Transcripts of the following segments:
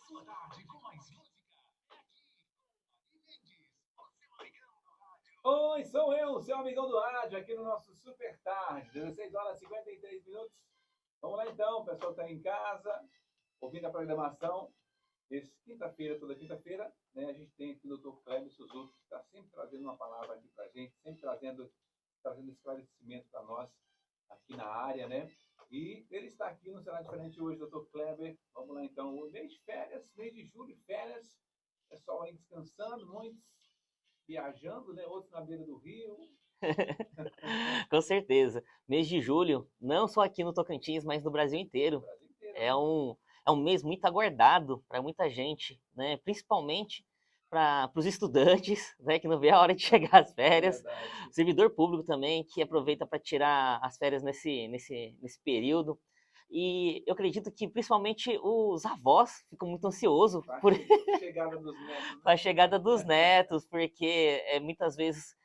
sua tarde com mais música. É aqui com a Mendes, o seu amigão do rádio. Oi, sou eu, seu amigão do rádio, aqui no nosso Super Tarde, 16 horas e 53 minutos. Vamos lá então, o pessoal está em casa, ouvindo a programação. Esse quinta-feira, toda quinta-feira, né, a gente tem aqui o Dr. Cléber Suzuki, que está sempre trazendo uma palavra aqui para a gente, sempre trazendo esclarecimento para nós aqui na área, né? E ele está aqui no Cenário Diferente hoje, Dr. Kleber. Vamos lá então, o mês de férias, mês de julho, férias, pessoal aí descansando, muitos viajando, né? Outros na beira do rio. Com certeza. Mês de julho, não só aqui no Tocantins, mas no Brasil inteiro. Brasil inteiro, É né? um mês muito aguardado para muita gente, né? Principalmente para os estudantes, né? Que não vê a hora de chegar as férias. Verdade. Servidor público também, que aproveita para tirar as férias nesse período. E eu acredito que principalmente os avós ficam muito ansiosos por Chegada dos netos, né? a chegada dos netos, porque muitas vezes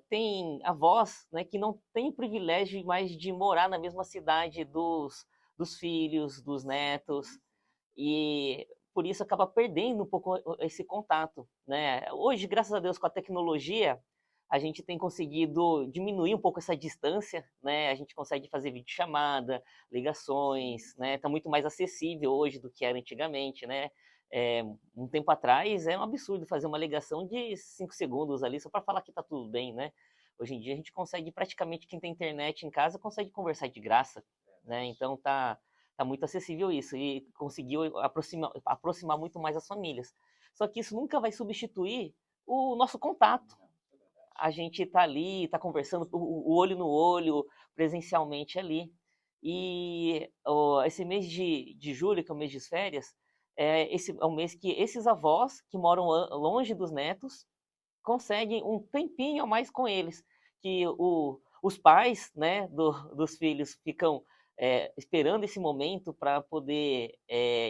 tem avós, né, que não têm o privilégio mais de morar na mesma cidade dos filhos, dos netos, e por isso acaba perdendo um pouco esse contato, né? Hoje, graças a Deus, com a tecnologia, a gente tem conseguido diminuir um pouco essa distância, né? A gente consegue fazer videochamada, ligações, né? Tá muito mais acessível hoje do que era antigamente, né? Um tempo atrás era um absurdo fazer uma ligação de 5 segundos ali só para falar que tá tudo bem, né? Hoje em dia a gente consegue, praticamente quem tem internet em casa consegue conversar de graça, né? Então tá muito acessível isso e conseguiu aproximar muito mais as famílias. Só que isso nunca vai substituir o nosso contato. A gente tá ali, tá conversando o olho no olho, presencialmente ali. E esse mês de julho, que é o mês de férias, esse é um mês que esses avós que moram longe dos netos conseguem um tempinho a mais com eles, que os pais, né, dos filhos ficam esperando esse momento para poder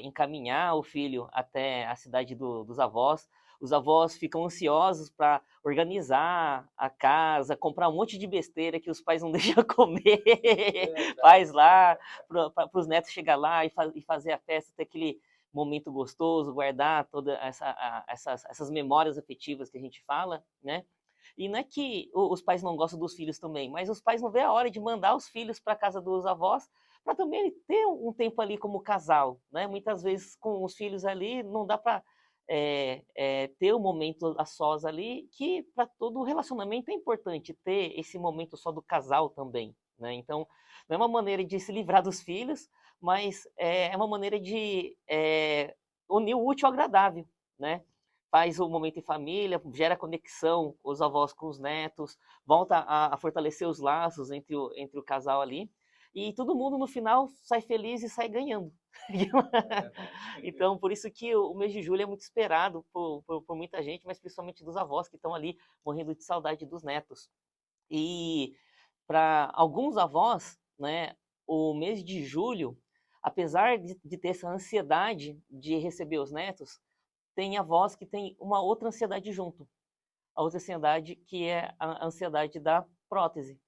encaminhar o filho até a cidade dos avós. Os avós ficam ansiosos para organizar a casa, comprar um monte de besteira que os pais não deixam comer, faz lá, para os netos chegar lá e fazer a festa, ter aquele momento gostoso, guardar todas essas memórias afetivas que a gente fala, né? E não é que os pais não gostam dos filhos também, mas os pais não vê a hora de mandar os filhos para casa dos avós para também ter um tempo ali como casal, né? Muitas vezes com os filhos ali não dá para ter um momento a sós ali, que para todo relacionamento é importante ter esse momento só do casal também, né? Então, não é uma maneira de se livrar dos filhos, mas é uma maneira de unir o útil ao agradável, né? Faz o momento em família, gera conexão os avós com os netos, volta a fortalecer os laços entre o casal ali, e todo mundo no final sai feliz e sai ganhando. Então, por isso que o mês de julho é muito esperado por muita gente, mas principalmente dos avós que estão ali morrendo de saudade dos netos. E para alguns avós, né, o mês de julho, apesar de ter essa ansiedade de receber os netos, tem avós que tem uma outra ansiedade junto. A outra ansiedade que é a ansiedade da prótese.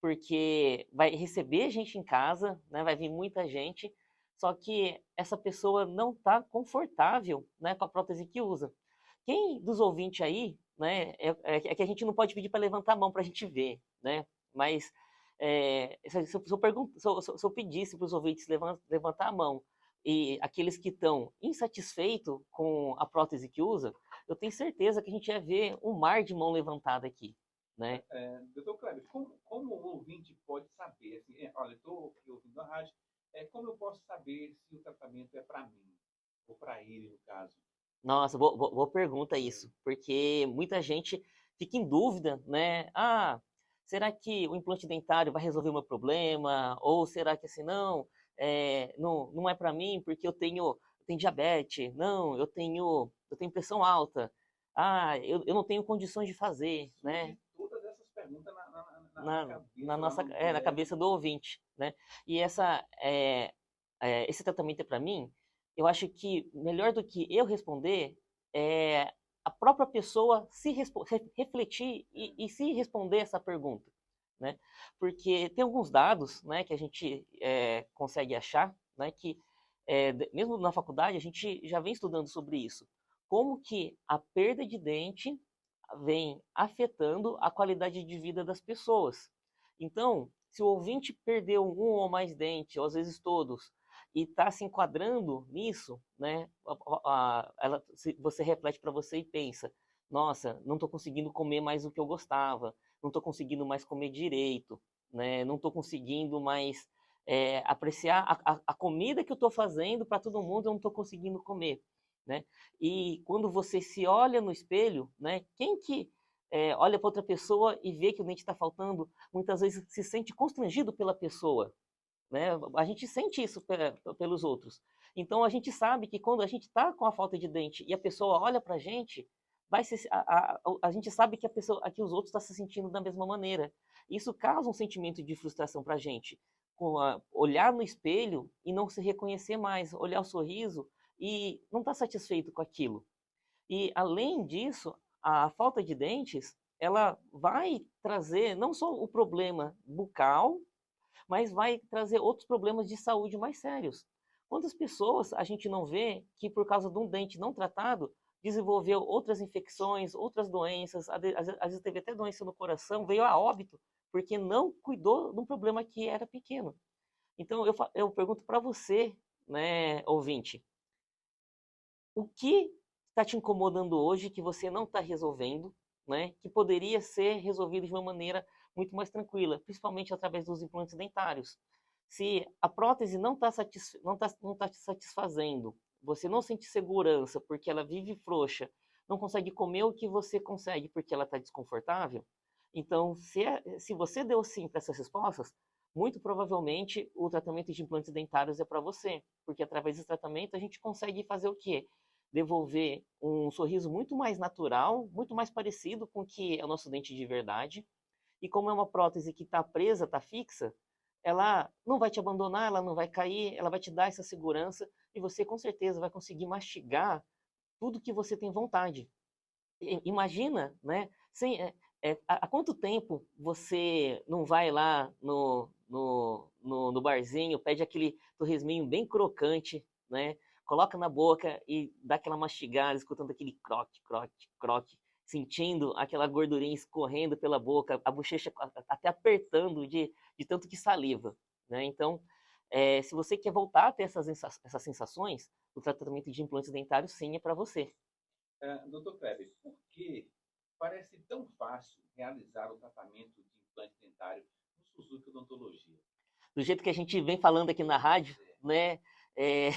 Porque vai receber gente em casa, né, vai vir muita gente, só que essa pessoa não está confortável, né, com a prótese que usa. Quem dos ouvintes aí, né, é que a gente não pode pedir para levantar a mão para a gente ver, né? Mas se eu pedisse para os ouvintes levantar a mão e aqueles que estão insatisfeitos com a prótese que usa, eu tenho certeza que a gente ia ver um mar de mão levantada aqui, né? Doutor Kleber, como o ouvinte pode saber? Assim, olha, estou ouvindo a rádio, como eu posso saber se o tratamento é para mim, ou para ele, no caso? Nossa, boa pergunta isso, porque muita gente fica em dúvida, né? Ah, será que o implante dentário vai resolver o meu problema? Ou será que assim, não é para mim porque eu tenho diabetes, não, eu tenho pressão alta, eu não tenho condições de fazer, né? Todas essas perguntas na Na, cabeça, na cabeça do ouvinte, né? E esse tratamento é para mim, eu acho que melhor do que eu responder é a própria pessoa refletir e se responder essa pergunta, né? Porque tem alguns dados, né, que a gente consegue achar, né, que mesmo na faculdade, a gente já vem estudando sobre isso. Como que a perda de dente vem afetando a qualidade de vida das pessoas. Então, se o ouvinte perdeu um ou mais dentes, ou às vezes todos, e está se enquadrando nisso, né, você reflete para você e pensa, nossa, não estou conseguindo comer mais o que eu gostava, não estou conseguindo mais comer direito, né, não estou conseguindo mais apreciar a comida que eu estou fazendo para todo mundo, eu não estou conseguindo comer. Né? E quando você se olha no espelho, né, quem que olha para outra pessoa e vê que o dente está faltando, muitas vezes se sente constrangido pela pessoa. Né? A gente sente isso pelos outros. Então a gente sabe que quando a gente está com a falta de dente e a pessoa olha para a gente, a gente sabe que que os outros estão se sentindo da mesma maneira. Isso causa um sentimento de frustração para a gente. Olhar no espelho e não se reconhecer mais, olhar o sorriso e não estar satisfeito com aquilo. E além disso, a falta de dentes, ela vai trazer não só o problema bucal, mas vai trazer outros problemas de saúde mais sérios. Quantas pessoas a gente não vê que por causa de um dente não tratado desenvolveu outras infecções, outras doenças, às vezes teve até doença no coração, veio a óbito porque não cuidou de um problema que era pequeno. Então eu pergunto para você, né, ouvinte, o que está te incomodando hoje que você não está resolvendo, né? Que poderia ser resolvido de uma maneira muito mais tranquila, principalmente através dos implantes dentários. Se a prótese não tá te satisfazendo, você não sente segurança porque ela vive frouxa, não consegue comer o que você consegue porque ela está desconfortável, então se você deu sim para essas respostas, muito provavelmente o tratamento de implantes dentários é para você, porque através desse tratamento a gente consegue fazer o quê? Devolver um sorriso muito mais natural, muito mais parecido com o que é o nosso dente de verdade. E como é uma prótese que está presa, está fixa, ela não vai te abandonar, ela não vai cair, ela vai te dar essa segurança e você com certeza vai conseguir mastigar tudo que você tem vontade. Imagina, né? Há quanto tempo você não vai lá no barzinho, pede aquele torresminho bem crocante, né? Coloca na boca e dá aquela mastigada, escutando aquele croque, croque, croque, sentindo aquela gordurinha escorrendo pela boca, a bochecha até apertando de tanto que saliva, né? Então, se você quer voltar a ter essas sensações, o tratamento de implantes dentários sim é para você. Doutor Kleber, por que parece tão fácil realizar o tratamento de implante dentário no Suzuki Odontologia? Do jeito que a gente vem falando aqui na rádio, Pois é. né? É,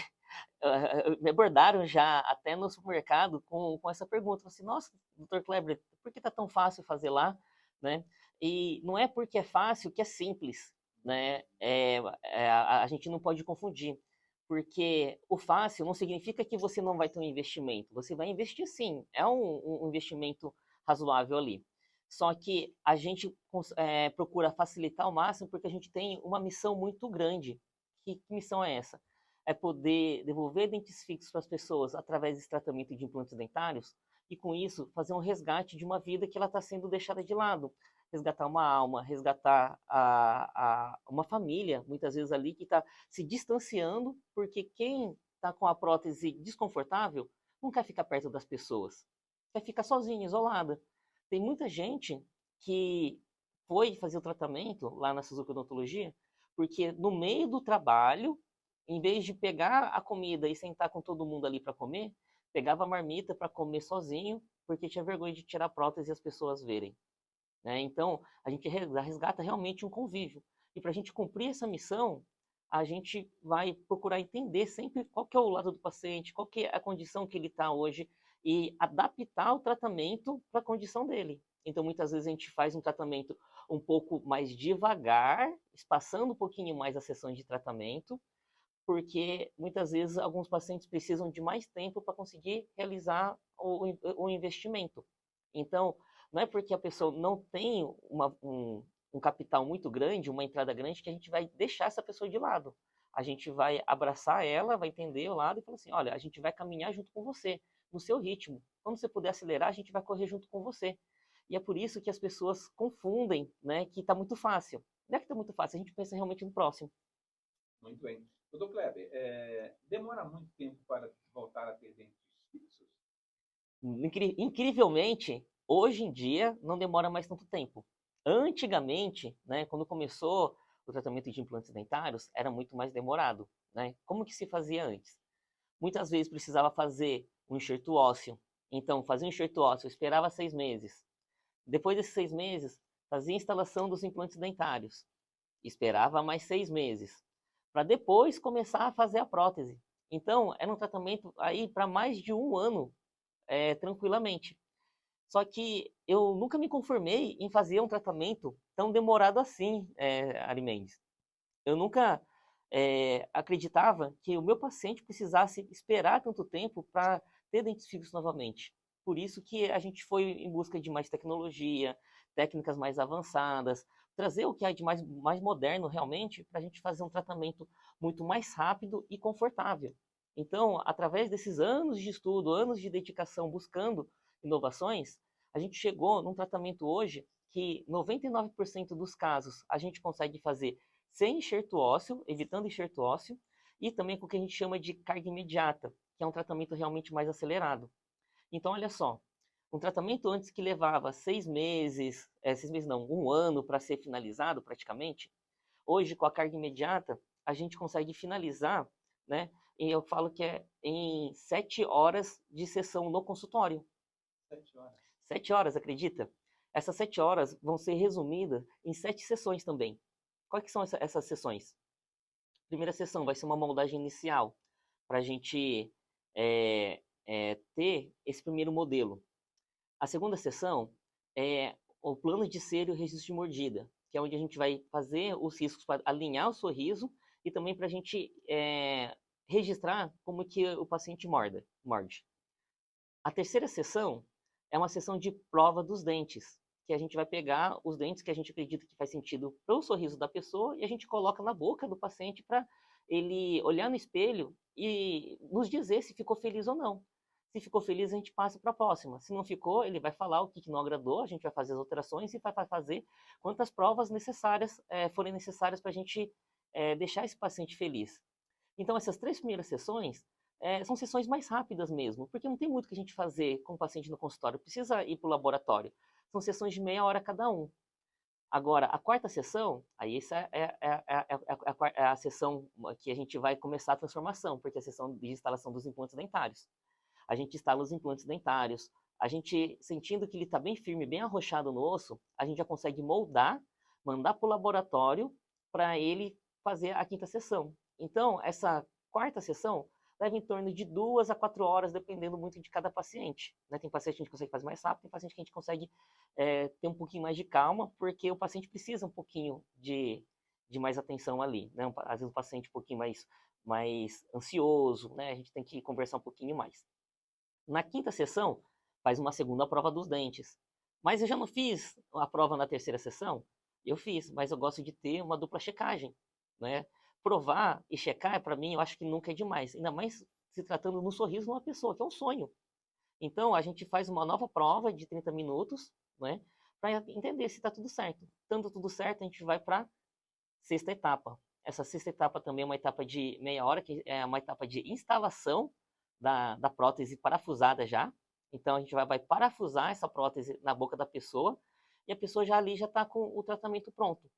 me abordaram já até no supermercado com essa pergunta, assim, nossa, doutor Kleber, por que tá tão fácil fazer lá, né? E não é porque é fácil que é simples, né? A gente não pode confundir, porque o fácil não significa que você não vai ter um investimento, você vai investir sim, é um investimento razoável ali. Só que a gente procura facilitar ao máximo porque a gente tem uma missão muito grande. Que missão é essa? É poder devolver dentes fixos para as pessoas através desse tratamento de implantes dentários e, com isso, fazer um resgate de uma vida que ela está sendo deixada de lado. Resgatar uma alma, resgatar uma família, muitas vezes ali, que está se distanciando, porque quem está com a prótese desconfortável não quer ficar perto das pessoas, quer ficar sozinha, isolada. Tem muita gente que foi fazer o tratamento lá na Suzuki Odontologia, porque no meio do trabalho, em vez de pegar a comida e sentar com todo mundo ali para comer, pegava a marmita para comer sozinho, porque tinha vergonha de tirar a prótese e as pessoas verem. Né? Então, a gente resgata realmente um convívio. E para a gente cumprir essa missão, a gente vai procurar entender sempre qual que é o lado do paciente, qual que é a condição que ele está hoje e adaptar o tratamento para a condição dele. Então, muitas vezes a gente faz um tratamento um pouco mais devagar, espaçando um pouquinho mais as sessões de tratamento, porque muitas vezes alguns pacientes precisam de mais tempo para conseguir realizar o investimento. Então, não é porque a pessoa não tem um capital muito grande, uma entrada grande, que a gente vai deixar essa pessoa de lado. A gente vai abraçar ela, vai entender o lado e falar assim, olha, a gente vai caminhar junto com você, no seu ritmo. Quando você puder acelerar, a gente vai correr junto com você. E é por isso que as pessoas confundem, né, que está muito fácil. Não é que está muito fácil, a gente pensa realmente no próximo. Muito bem. Doutor Kleber, demora muito tempo para voltar a ter dentes fixos? Incrivelmente, hoje em dia não demora mais tanto tempo. Antigamente, né, quando começou o tratamento de implantes dentários, era muito mais demorado, né? Como que se fazia antes? Muitas vezes precisava fazer um enxerto ósseo. Então, fazia um enxerto ósseo, esperava 6 meses. Depois desses 6 meses, fazia a instalação dos implantes dentários. Esperava mais 6 meses. Para depois começar a fazer a prótese. Então, era um tratamento aí para mais de um ano, tranquilamente. Só que eu nunca me conformei em fazer um tratamento tão demorado assim, Ari Mendes. Eu nunca acreditava que o meu paciente precisasse esperar tanto tempo para ter dentes fixos novamente. Por isso que a gente foi em busca de mais tecnologia, técnicas mais avançadas, trazer o que há de mais moderno realmente para a gente fazer um tratamento muito mais rápido e confortável. Então, através desses anos de estudo, anos de dedicação buscando inovações, a gente chegou num tratamento hoje que 99% dos casos a gente consegue fazer sem enxerto ósseo, evitando enxerto ósseo, e também com o que a gente chama de carga imediata, que é um tratamento realmente mais acelerado. Então, olha só, um tratamento antes que levava 6 meses, 6 meses não, um ano para ser finalizado praticamente, hoje com a carga imediata, a gente consegue finalizar, né? E eu falo que é em 7 horas de sessão no consultório. 7 horas. 7 horas, acredita? Essas 7 horas vão ser resumidas em 7 sessões também. Quais que são essas sessões? A primeira sessão vai ser uma moldagem inicial, para a gente ter esse primeiro modelo. A segunda sessão é o plano de cera e o registro de mordida, que é onde a gente vai fazer os riscos para alinhar o sorriso e também para a gente registrar como que o paciente morde. A terceira sessão é uma sessão de prova dos dentes, que a gente vai pegar os dentes que a gente acredita que faz sentido para o sorriso da pessoa e a gente coloca na boca do paciente para ele olhar no espelho e nos dizer se ficou feliz ou não. Se ficou feliz, a gente passa para a próxima. Se não ficou, ele vai falar o que não agradou, a gente vai fazer as alterações e vai fazer quantas provas forem necessárias para a gente deixar esse paciente feliz. Então, essas 3 primeiras sessões são sessões mais rápidas mesmo, porque não tem muito que a gente fazer com o paciente no consultório, precisa ir para o laboratório. São sessões de meia hora cada um. Agora, a quarta sessão, aí essa é a sessão que a gente vai começar a transformação, porque é a sessão de instalação dos implantes dentários. A gente instala os implantes dentários, a gente, sentindo que ele está bem firme, bem arrochado no osso, a gente já consegue moldar, mandar para o laboratório para ele fazer a quinta sessão. Então, essa quarta sessão leva em torno de 2 a 4 horas, dependendo muito de cada paciente. Né? Tem paciente que a gente consegue fazer mais rápido, tem paciente que a gente consegue ter um pouquinho mais de calma, porque o paciente precisa um pouquinho de mais atenção ali. Né? Às vezes o paciente um pouquinho mais ansioso, né? A gente tem que conversar um pouquinho mais. Na quinta sessão, faz uma segunda prova dos dentes. Mas eu já não fiz a prova na terceira sessão? Eu fiz, mas eu gosto de ter uma dupla checagem, né? Provar e checar, para mim, eu acho que nunca é demais. Ainda mais se tratando no sorriso de uma pessoa, que é um sonho. Então, a gente faz uma nova prova de 30 minutos, né? Para entender se está tudo certo. Estando tudo certo, a gente vai para a sexta etapa. Essa sexta etapa também é uma etapa de meia hora, que é uma etapa de instalação da prótese parafusada já. Então, a gente vai parafusar essa prótese na boca da pessoa e a pessoa já ali já está com o tratamento pronto.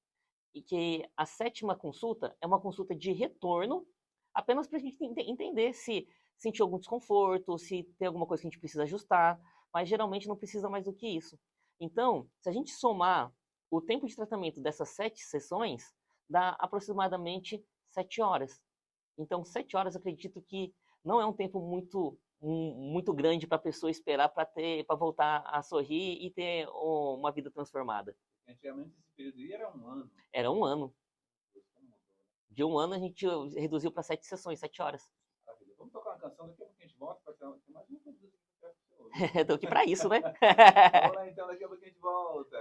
E que a sétima consulta é uma consulta de retorno, apenas para a gente entender se sentiu algum desconforto, se tem alguma coisa que a gente precisa ajustar, mas geralmente não precisa mais do que isso. Então, se a gente somar o tempo de tratamento dessas 7 sessões, dá aproximadamente 7 horas. Então, 7 horas eu acredito que não é um tempo muito grande para a pessoa esperar para voltar a sorrir e ter uma vida transformada. Antigamente esse período aí era um ano. Era um ano. De um ano a gente reduziu para 7 sessões, 7 horas. Maravilha. Vamos tocar uma canção, daqui a pouco a gente volta para ter mais uma coisa que eu quero. Estou aqui para isso, né? Vamos lá então, daqui a pouco a gente volta.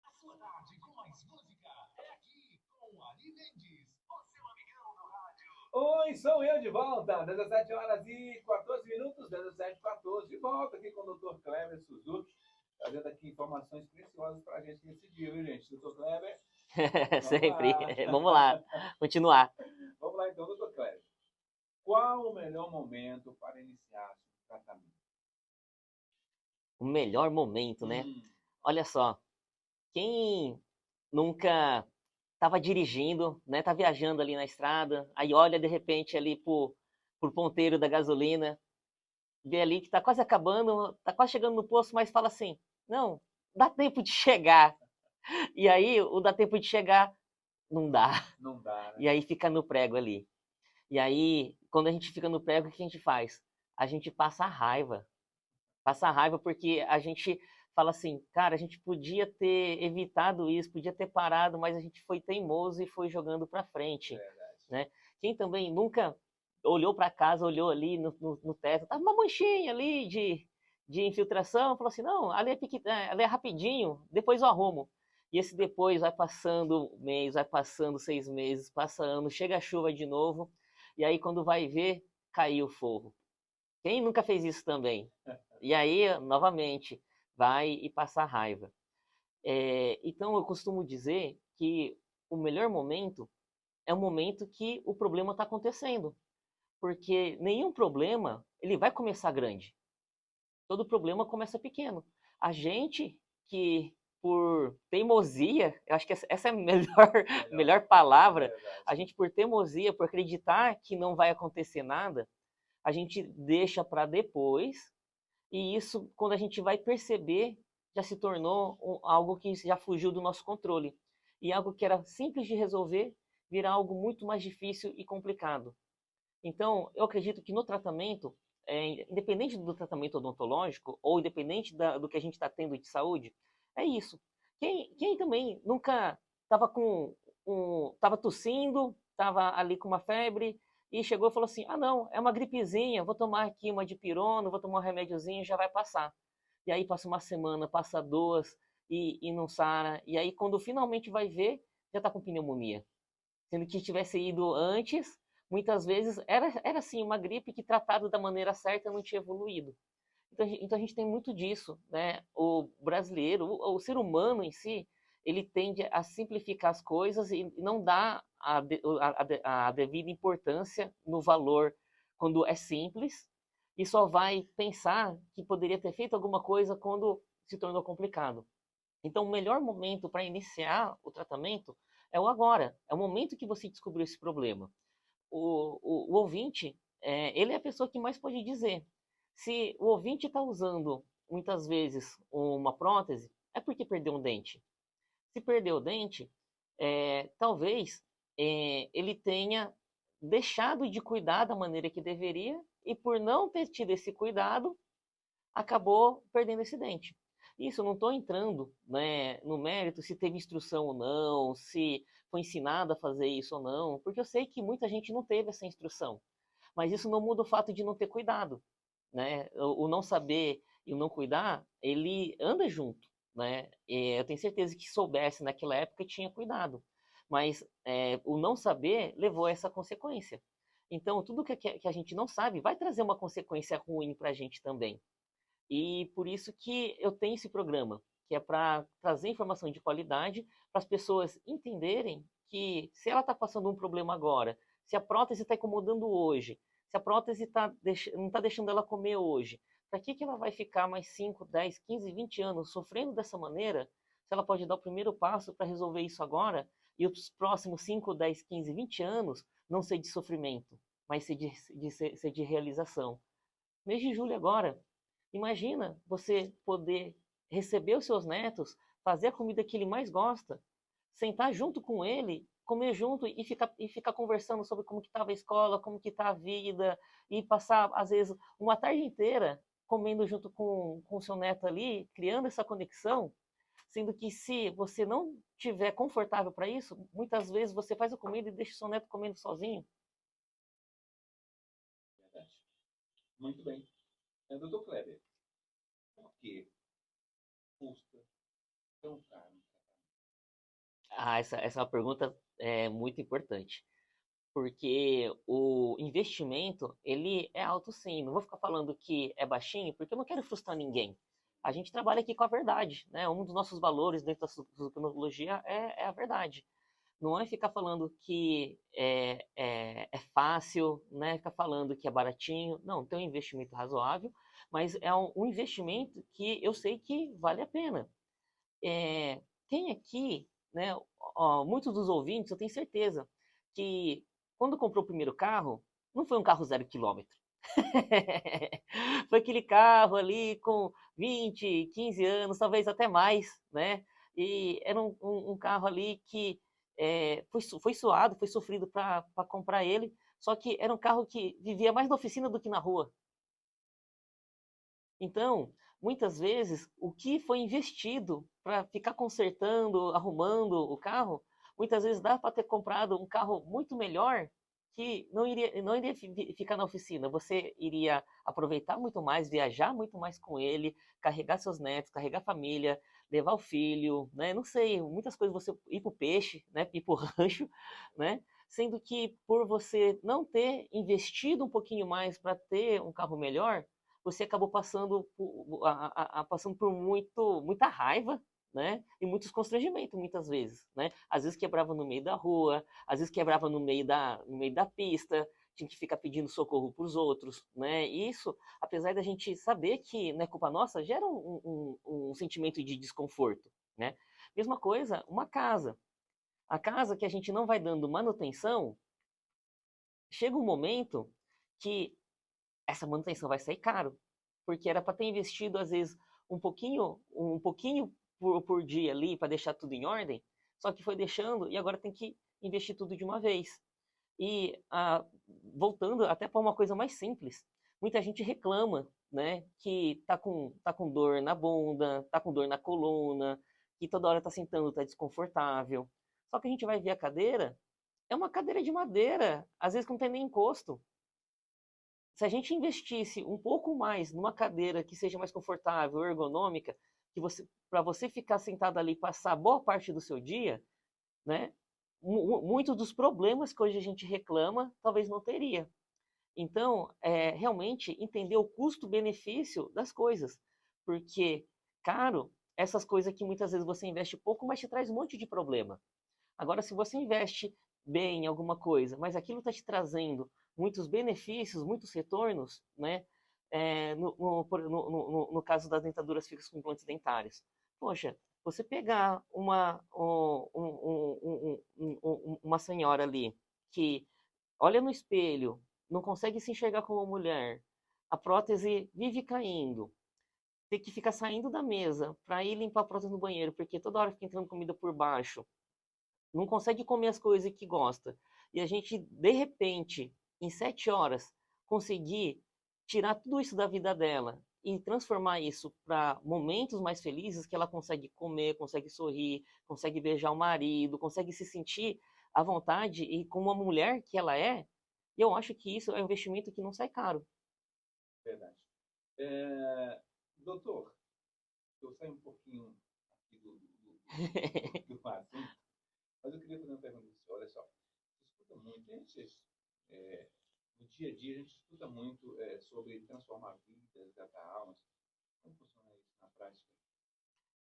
A sua tarde com mais música é aqui com Ari Mendes, o seu amigão do rádio. Oi, sou eu de volta, 17 horas e 14 minutos, 17 e 14, de volta aqui com o Dr. Kleber Suzuki, trazendo aqui informações preciosas para a gente nesse dia, viu, gente? Dr. Kleber, vamos Sempre. lá. Vamos lá, continuar. Vamos lá então, Dr. Kleber. Qual o melhor momento para iniciar o tratamento? O melhor momento, né? Hum, Olha só, quem nunca estava dirigindo, né? Tá viajando ali na estrada, aí olha de repente ali pro ponteiro da gasolina, vê ali que tá quase acabando, tá quase chegando no posto, mas fala assim: não, dá tempo de chegar. E aí, o dá tempo de chegar, não dá. não dá, né? E aí fica no prego ali. E aí, quando a gente fica no prego, o que a gente faz? A gente passa a raiva. Passa a raiva porque a gente fala assim, cara, a gente podia ter evitado isso, podia ter parado, mas a gente foi teimoso e foi jogando para frente, Verdade. né? Quem também nunca olhou para casa, olhou ali no teto, tava uma manchinha ali de infiltração, falou assim, não, ali ali é rapidinho, depois eu arrumo. E esse depois vai passando mês, vai passando 6 meses, passa ano, chega a chuva de novo, e aí quando vai ver, caiu o forro. Quem nunca fez isso também? E aí, novamente, vai e passa raiva. Então, eu costumo dizer que o melhor momento é o momento que o problema está acontecendo. Porque nenhum problema ele vai começar grande. Todo problema começa pequeno. A gente que, por teimosia, eu acho que essa é a melhor palavra, a gente por teimosia, por acreditar que não vai acontecer nada, a gente deixa para depois, e isso, quando a gente vai perceber, já se tornou algo que já fugiu do nosso controle. E algo que era simples de resolver, vira algo muito mais difícil e complicado. Então, eu acredito que no tratamento, independente do tratamento odontológico, ou independente do que a gente está tendo de saúde, é isso. Quem também nunca estava tava tossindo, estava ali com uma febre, e chegou e falou assim, ah não, é uma gripezinha, vou tomar aqui uma dipirona, vou tomar um remédiozinho, já vai passar. E aí passa uma semana, passa duas, e não sara, e aí quando finalmente vai ver, já está com pneumonia. Sendo que tivesse ido antes, muitas vezes era assim, uma gripe que tratado da maneira certa não tinha evoluído. Então a gente tem muito disso, né? O brasileiro, o ser humano em si, ele tende a simplificar as coisas e não dá a devida importância no valor quando é simples, e só vai pensar que poderia ter feito alguma coisa quando se tornou complicado. Então, o melhor momento para iniciar o tratamento é o agora, é o momento que você descobriu esse problema. O ouvinte, ele é a pessoa que mais pode dizer. Se o ouvinte está usando, muitas vezes, uma prótese, é porque perdeu um dente. Se perdeu o dente, talvez ele tenha deixado de cuidar da maneira que deveria, e por não ter tido esse cuidado, acabou perdendo esse dente. Isso, eu não estou entrando, né, no mérito se teve instrução ou não, se foi ensinado a fazer isso ou não, porque eu sei que muita gente não teve essa instrução. Mas isso não muda o fato de não ter cuidado, né? O não saber e o não cuidar, ele anda junto, né? Eu tenho certeza que soubesse naquela época tinha cuidado, mas o não saber levou a essa consequência. Então, tudo que a gente não sabe vai trazer uma consequência ruim para a gente também. E por isso que eu tenho esse programa, que é para trazer informação de qualidade para as pessoas entenderem que se ela está passando um problema agora, se a prótese está incomodando hoje, se a prótese não está deixando ela comer hoje, para que ela vai ficar mais 5, 10, 15, 20 anos sofrendo dessa maneira, se ela pode dar o primeiro passo para resolver isso agora, e os próximos 5, 10, 15, 20 anos não ser de sofrimento, mas ser de realização. Mês de julho agora, imagina você poder receber os seus netos, fazer a comida que ele mais gosta, sentar junto com ele, comer junto e ficar conversando sobre como que estava a escola, como que está a vida, e passar, às vezes, uma tarde inteira comendo junto com o seu neto ali, criando essa conexão, sendo que se você não tiver confortável para isso, muitas vezes você faz a comida e deixa o seu neto comendo sozinho. Verdade. Muito bem. Doutor Kleber, por que custa tão caro? Ah, essa é uma pergunta muito importante. porque o investimento, ele é alto sim. Não vou ficar falando que é baixinho, porque eu não quero frustrar ninguém. A gente trabalha aqui com a verdade, né? Um dos nossos valores dentro da sucronologia é a verdade. Não é ficar falando que é fácil, né? Ficar falando que é baratinho. Não, tem um investimento razoável, mas é um investimento que eu sei que vale a pena. Tem aqui, né, muitos dos ouvintes, eu tenho certeza, que quando comprou o primeiro carro, não foi um carro 0 km. Foi aquele carro ali com 20, 15 anos, talvez até mais, né? E era um carro ali que foi suado, foi sofrido para comprar ele, só que era um carro que vivia mais na oficina do que na rua. Então, muitas vezes, o que foi investido para ficar consertando, arrumando o carro, muitas vezes dá para ter comprado um carro muito melhor que não iria ficar na oficina. Você iria aproveitar muito mais, viajar muito mais com ele, carregar seus netos, carregar a família, levar o filho, né? Não sei, muitas coisas você ir para o peixe, né? Ir para o rancho, né? Sendo que por você não ter investido um pouquinho mais para ter um carro melhor, você acabou passando por muita raiva, né? E muitos constrangimentos, muitas vezes, né? Às vezes quebrava no meio da rua, às vezes quebrava no meio da pista, tinha que ficar pedindo socorro para os outros, né? E isso, apesar da gente saber que não é culpa nossa, gera um sentimento de desconforto, né? Mesma coisa, uma casa. A casa que a gente não vai dando manutenção, chega um momento que essa manutenção vai sair caro, porque era para ter investido às vezes um pouquinho por dia ali para deixar tudo em ordem, só que foi deixando e agora tem que investir tudo de uma vez. E voltando até para uma coisa mais simples, muita gente reclama, né, que tá com dor na bunda, tá com dor na coluna, que toda hora tá sentando, tá desconfortável. Só que a gente vai ver a cadeira, é uma cadeira de madeira, às vezes não tem nem encosto. Se a gente investisse um pouco mais numa cadeira que seja mais confortável, ergonômica, para você ficar sentado ali e passar boa parte do seu dia, né? Muitos dos problemas que hoje a gente reclama, talvez não teria. Então, realmente entender o custo-benefício das coisas, porque caro, essas coisas que muitas vezes você investe pouco, mas te traz um monte de problema. Agora, se você investe bem em alguma coisa, mas aquilo está te trazendo muitos benefícios, muitos retornos, né? No caso das dentaduras fixas com implantes dentários. Poxa, você pegar uma senhora ali que olha no espelho, não consegue se enxergar como mulher, a prótese vive caindo, ter que ficar saindo da mesa para ir limpar a prótese no banheiro, porque toda hora fica entrando comida por baixo, não consegue comer as coisas que gosta, e a gente, de repente, em 7 horas, conseguir tirar tudo isso da vida dela e transformar isso para momentos mais felizes, que ela consegue comer, consegue sorrir, consegue beijar o marido, consegue se sentir à vontade e como uma mulher que ela é, eu acho que isso é um investimento que não sai caro. Verdade. Doutor, eu saio um pouquinho aqui do assunto, mas eu queria fazer uma pergunta para você. Olha só, você escuta muito, no dia a dia a gente escuta muito sobre transformar vidas, tratar almas. Como funciona isso na prática?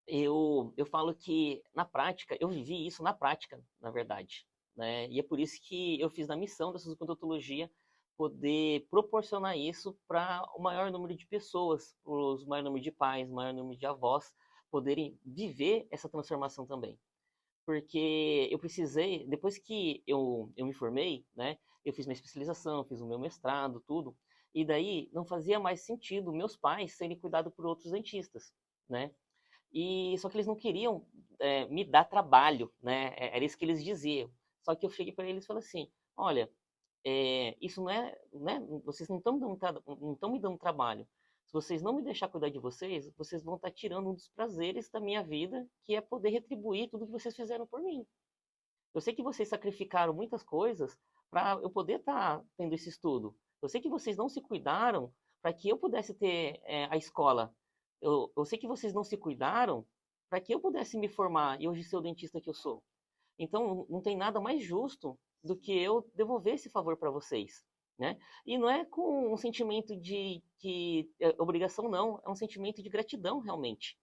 Eu falo que na prática, eu vivi isso na prática, na verdade, né? E é por isso que eu fiz na missão dessa odontologia poder proporcionar isso para o maior número de pessoas, para o maior número de pais, o maior número de avós poderem viver essa transformação também. Porque eu precisei, depois que eu me formei, né? Eu fiz minha especialização, fiz o meu mestrado, tudo, e daí não fazia mais sentido meus pais serem cuidados por outros dentistas, né? E só que eles não queriam me dar trabalho, né? Era isso que eles diziam. Só que eu cheguei para eles e falei assim: olha, isso não é, né? Vocês não estão me dando trabalho. Se vocês não me deixar cuidar de vocês, vocês vão estar tirando um dos prazeres da minha vida, que é poder retribuir tudo que vocês fizeram por mim. Eu sei que vocês sacrificaram muitas coisas para eu poder estar tendo esse estudo. Eu sei que vocês não se cuidaram para que eu pudesse ter a escola. Eu sei que vocês não se cuidaram para que eu pudesse me formar e hoje ser o dentista que eu sou. Então, não tem nada mais justo do que eu devolver esse favor para vocês, né? E não é com um sentimento de que é obrigação, não, é um sentimento de gratidão realmente,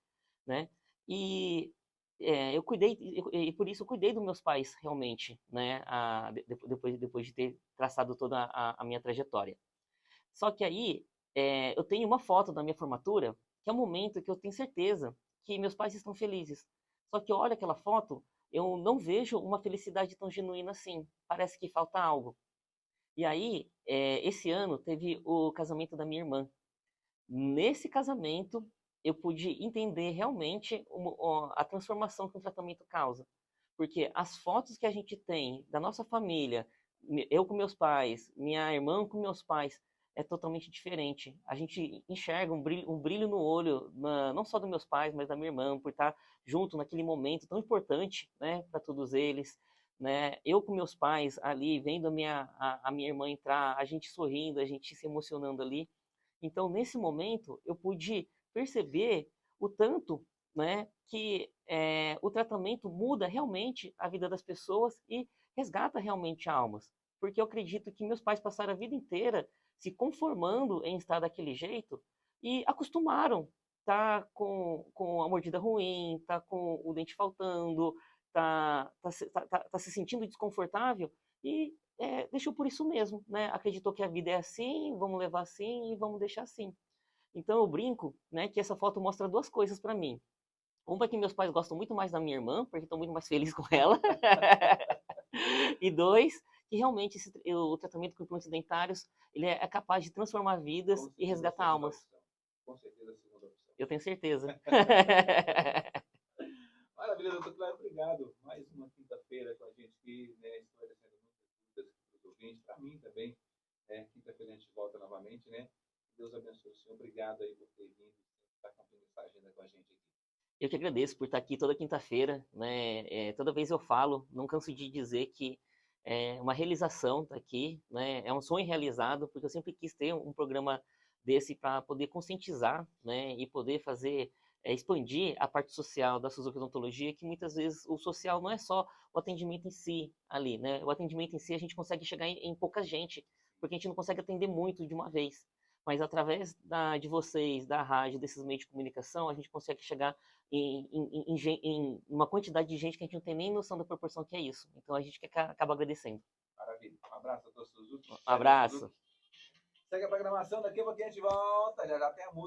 né? E eu cuidei, e por isso eu cuidei dos meus pais realmente, né? Depois de ter traçado toda a minha trajetória. Só que aí eu tenho uma foto da minha formatura, que é o momento que eu tenho certeza que meus pais estão felizes. Só que eu olho aquela foto, eu não vejo uma felicidade tão genuína assim. Parece que falta algo. E aí, esse ano teve o casamento da minha irmã. Nesse casamento, eu pude entender realmente a transformação que o tratamento causa. Porque as fotos que a gente tem da nossa família, eu com meus pais, minha irmã com meus pais, é totalmente diferente. A gente enxerga um brilho no olho, não só dos meus pais, mas da minha irmã, por estar junto naquele momento tão importante, né, para todos eles. Né? Eu com meus pais ali, vendo a minha irmã entrar, a gente sorrindo, a gente se emocionando ali. Então, nesse momento, eu pude perceber o tanto, né, que o tratamento muda realmente a vida das pessoas e resgata realmente almas. Porque eu acredito que meus pais passaram a vida inteira se conformando em estar daquele jeito e acostumaram tá com a mordida ruim, tá com o dente faltando, tá se sentindo desconfortável e deixou por isso mesmo, né? Acreditou que a vida é assim, vamos levar assim e vamos deixar assim. Então eu brinco, né, que essa foto mostra duas coisas para mim. Uma é que meus pais gostam muito mais da minha irmã, porque estão muito mais felizes com ela. E dois, que realmente o tratamento com implantes dentários ele é capaz de transformar vidas e resgatar almas. Com certeza a segunda opção. Eu tenho certeza. Maravilha, doutor Cláudio, obrigado. Mais uma quinta-feira com a gente aqui, né, esclarecendo muitas dúvidas para os ouvintes, para mim também. Quinta-feira a gente volta novamente, né? Deus abençoe o senhor. Obrigado aí por ter vindo, estar cumprindo essa agenda com a gente aqui. Eu que agradeço por estar aqui toda quinta-feira, né? Toda vez eu falo, não canso de dizer que é uma realização estar aqui, né? É um sonho realizado, porque eu sempre quis ter um programa desse para poder conscientizar, né? E poder fazer, expandir a parte social da Suzuki Odontologia, que muitas vezes o social não é só o atendimento em si ali, né? O atendimento em si a gente consegue chegar em pouca gente, porque a gente não consegue atender muito de uma vez. Mas através de vocês, da rádio, desses meios de comunicação, a gente consegue chegar em uma quantidade de gente que a gente não tem nem noção da proporção que é isso. Então a gente acaba agradecendo. Maravilha. Um abraço, doutor Suzuki. Um abraço. Segue a programação, daqui a pouquinho a gente volta. Já tem a música.